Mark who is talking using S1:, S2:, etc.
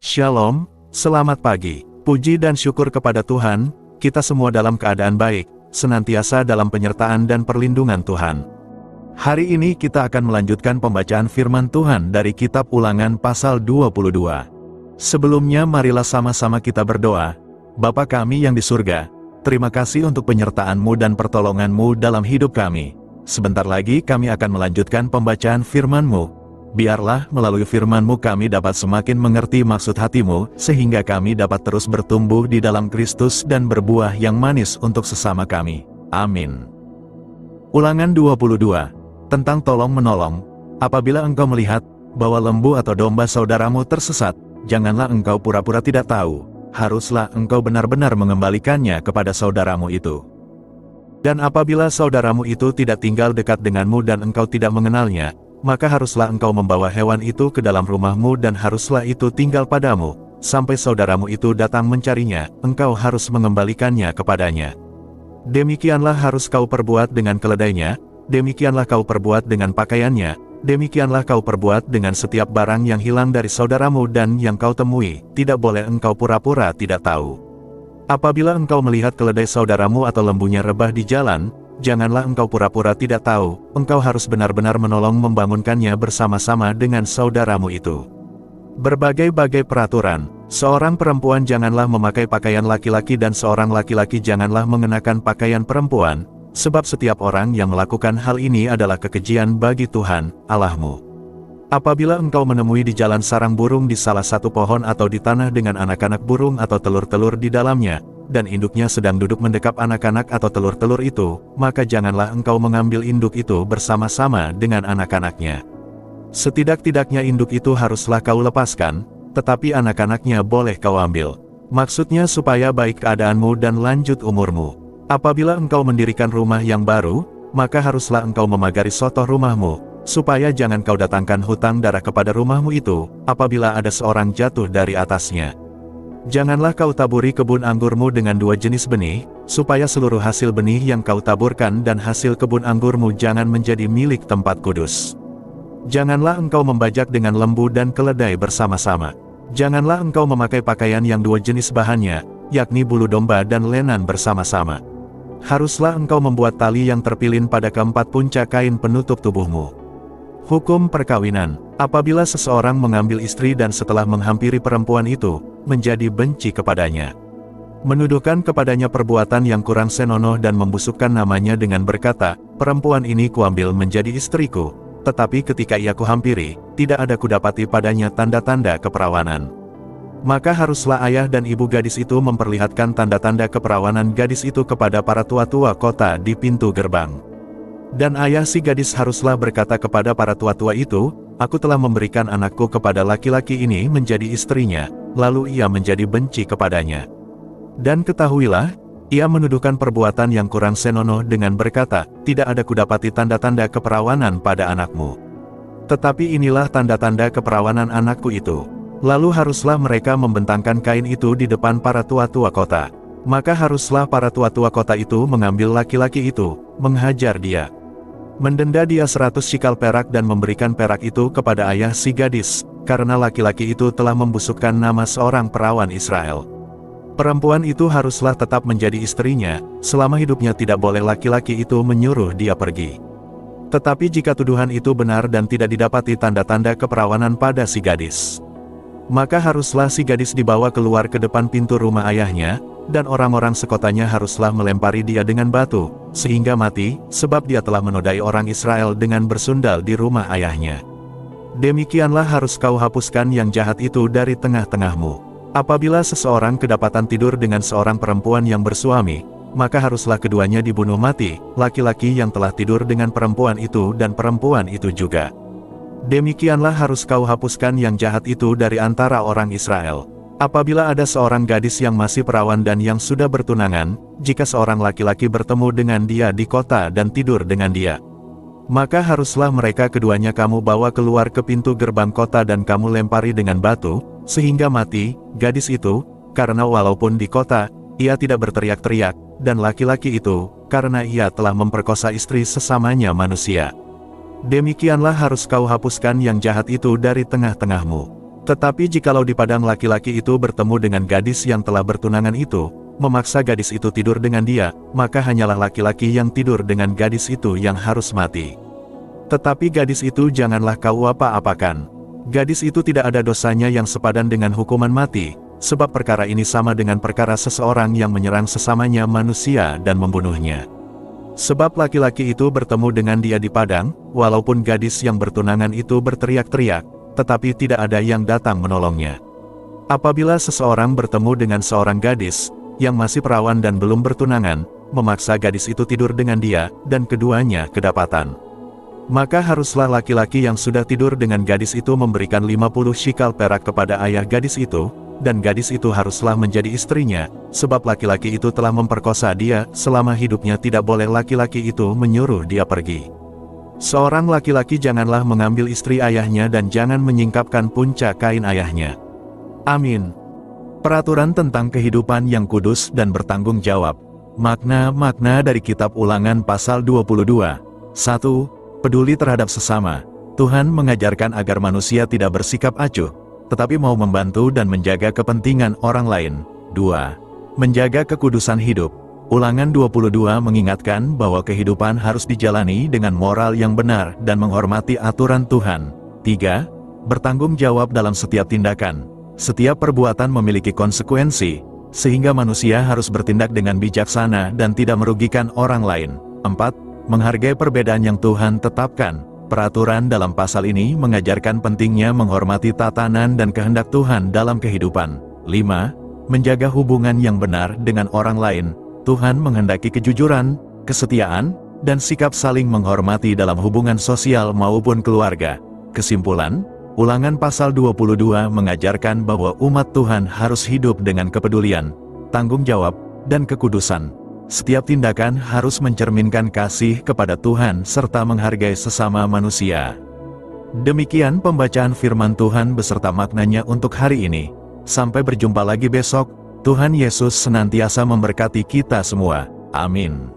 S1: Shalom, selamat pagi. Puji dan syukur kepada Tuhan, kita semua dalam keadaan baik, senantiasa dalam penyertaan dan perlindungan Tuhan. Hari ini kita akan melanjutkan pembacaan firman Tuhan dari kitab Ulangan pasal 22. Sebelumnya marilah sama-sama kita berdoa. Bapa kami yang di surga, terima kasih untuk penyertaan-Mu dan pertolongan-Mu dalam hidup kami. Sebentar lagi kami akan melanjutkan pembacaan firman-Mu. Biarlah melalui firman-Mu kami dapat semakin mengerti maksud hati-Mu, sehingga kami dapat terus bertumbuh di dalam Kristus dan berbuah yang manis untuk sesama kami. Amin. Ulangan 22. Tentang tolong-menolong. Apabila engkau melihat bahwa lembu atau domba saudaramu tersesat, janganlah engkau pura-pura tidak tahu. Haruslah engkau benar-benar mengembalikannya kepada saudaramu itu. Dan apabila saudaramu itu tidak tinggal dekat denganmu dan engkau tidak mengenalnya, maka haruslah engkau membawa hewan itu ke dalam rumahmu dan haruslah itu tinggal padamu, sampai saudaramu itu datang mencarinya, engkau harus mengembalikannya kepadanya. Demikianlah harus kau perbuat dengan keledainya, demikianlah kau perbuat dengan pakaiannya, demikianlah kau perbuat dengan setiap barang yang hilang dari saudaramu dan yang kau temui, tidak boleh engkau pura-pura tidak tahu. Apabila engkau melihat keledai saudaramu atau lembunya rebah di jalan, janganlah engkau pura-pura tidak tahu, engkau harus benar-benar menolong membangunkannya bersama-sama dengan saudaramu itu. Berbagai-bagai peraturan, seorang perempuan janganlah memakai pakaian laki-laki dan seorang laki-laki janganlah mengenakan pakaian perempuan, sebab setiap orang yang melakukan hal ini adalah kekejian bagi Tuhan, Allahmu. Apabila engkau menemui di jalan sarang burung di salah satu pohon atau di tanah dengan anak-anak burung atau telur-telur di dalamnya, dan induknya sedang duduk mendekap anak-anak atau telur-telur itu, maka janganlah engkau mengambil induk itu bersama-sama dengan anak-anaknya. Setidak-tidaknya induk itu haruslah kau lepaskan, tetapi anak-anaknya boleh kau ambil. Maksudnya supaya baik keadaanmu dan lanjut umurmu. Apabila engkau mendirikan rumah yang baru, maka haruslah engkau memagari sotoh rumahmu, supaya jangan kau datangkan hutang darah kepada rumahmu itu, apabila ada seorang jatuh dari atasnya. Janganlah kau taburi kebun anggurmu dengan dua jenis benih, supaya seluruh hasil benih yang kau taburkan dan hasil kebun anggurmu jangan menjadi milik tempat kudus. Janganlah engkau membajak dengan lembu dan keledai bersama-sama. Janganlah engkau memakai pakaian yang dua jenis bahannya, yakni bulu domba dan lenan bersama-sama. Haruslah engkau membuat tali yang terpilin pada keempat puncak kain penutup tubuhmu. Hukum perkawinan. Apabila seseorang mengambil istri dan setelah menghampiri perempuan itu, menjadi benci kepadanya, menuduhkan kepadanya perbuatan yang kurang senonoh dan membusukkan namanya dengan berkata, perempuan ini kuambil menjadi istriku, tetapi ketika ia kuhampiri, tidak ada kudapati padanya tanda-tanda keperawanan. Maka haruslah ayah dan ibu gadis itu memperlihatkan tanda-tanda keperawanan gadis itu kepada para tua-tua kota di pintu gerbang. Dan ayah si gadis haruslah berkata kepada para tua-tua itu, aku telah memberikan anakku kepada laki-laki ini menjadi istrinya, lalu ia menjadi benci kepadanya. Dan ketahuilah, ia menuduhkan perbuatan yang kurang senonoh dengan berkata, tidak ada kudapati tanda-tanda keperawanan pada anakmu. Tetapi inilah tanda-tanda keperawanan anakku itu. Lalu haruslah mereka membentangkan kain itu di depan para tua-tua kota. Maka haruslah para tua-tua kota itu mengambil laki-laki itu, menghajar dia, mendenda dia 100 shikal perak dan memberikan perak itu kepada ayah si gadis, karena laki-laki itu telah membusukkan nama seorang perawan Israel. Perempuan itu haruslah tetap menjadi istrinya, selama hidupnya tidak boleh laki-laki itu menyuruh dia pergi. Tetapi jika tuduhan itu benar dan tidak didapati tanda-tanda keperawanan pada si gadis, maka haruslah si gadis dibawa keluar ke depan pintu rumah ayahnya, dan orang-orang sekotanya haruslah melempari dia dengan batu, sehingga mati, sebab dia telah menodai orang Israel dengan bersundal di rumah ayahnya. Demikianlah harus kau hapuskan yang jahat itu dari tengah-tengahmu. Apabila seseorang kedapatan tidur dengan seorang perempuan yang bersuami, maka haruslah keduanya dibunuh mati, laki-laki yang telah tidur dengan perempuan itu dan perempuan itu juga. Demikianlah harus kau hapuskan yang jahat itu dari antara orang Israel. Apabila ada seorang gadis yang masih perawan dan yang sudah bertunangan, jika seorang laki-laki bertemu dengan dia di kota dan tidur dengan dia, maka haruslah mereka keduanya kamu bawa keluar ke pintu gerbang kota dan kamu lempari dengan batu, sehingga mati gadis itu, karena walaupun di kota, ia tidak berteriak-teriak, dan laki-laki itu, karena ia telah memperkosa istri sesamanya manusia. Demikianlah harus kau hapuskan yang jahat itu dari tengah-tengahmu. Tetapi jikalau di padang laki-laki itu bertemu dengan gadis yang telah bertunangan itu, memaksa gadis itu tidur dengan dia, maka hanyalah laki-laki yang tidur dengan gadis itu yang harus mati. Tetapi gadis itu janganlah kau apa-apakan. Gadis itu tidak ada dosanya yang sepadan dengan hukuman mati, sebab perkara ini sama dengan perkara seseorang yang menyerang sesamanya manusia dan membunuhnya. Sebab laki-laki itu bertemu dengan dia di padang, walaupun gadis yang bertunangan itu berteriak-teriak, tetapi tidak ada yang datang menolongnya. Apabila seseorang bertemu dengan seorang gadis, yang masih perawan dan belum bertunangan, memaksa gadis itu tidur dengan dia, dan keduanya kedapatan. Maka haruslah laki-laki yang sudah tidur dengan gadis itu memberikan 50 shikal perak kepada ayah gadis itu, dan gadis itu haruslah menjadi istrinya, sebab laki-laki itu telah memperkosa dia, selama hidupnya tidak boleh laki-laki itu menyuruh dia pergi. Seorang laki-laki janganlah mengambil istri ayahnya dan jangan menyingkapkan puncak kain ayahnya. Amin. Peraturan tentang kehidupan yang kudus dan bertanggung jawab. Makna-makna dari Kitab Ulangan pasal 22. 1. Peduli terhadap sesama. Tuhan mengajarkan agar manusia tidak bersikap acuh, tetapi mau membantu dan menjaga kepentingan orang lain. 2. Menjaga kekudusan hidup. Ulangan 22 mengingatkan bahwa kehidupan harus dijalani dengan moral yang benar dan menghormati aturan Tuhan. 3. Bertanggung jawab dalam setiap tindakan. Setiap perbuatan memiliki konsekuensi, sehingga manusia harus bertindak dengan bijaksana dan tidak merugikan orang lain. 4. Menghargai perbedaan yang Tuhan tetapkan. Peraturan dalam pasal ini mengajarkan pentingnya menghormati tatanan dan kehendak Tuhan dalam kehidupan. 5. Menjaga hubungan yang benar dengan orang lain. Tuhan menghendaki kejujuran, kesetiaan, dan sikap saling menghormati dalam hubungan sosial maupun keluarga. Kesimpulan, Ulangan pasal 22 mengajarkan bahwa umat Tuhan harus hidup dengan kepedulian, tanggung jawab, dan kekudusan. Setiap tindakan harus mencerminkan kasih kepada Tuhan serta menghargai sesama manusia. Demikian pembacaan firman Tuhan beserta maknanya untuk hari ini. Sampai berjumpa lagi besok. Tuhan Yesus senantiasa memberkati kita semua. Amin.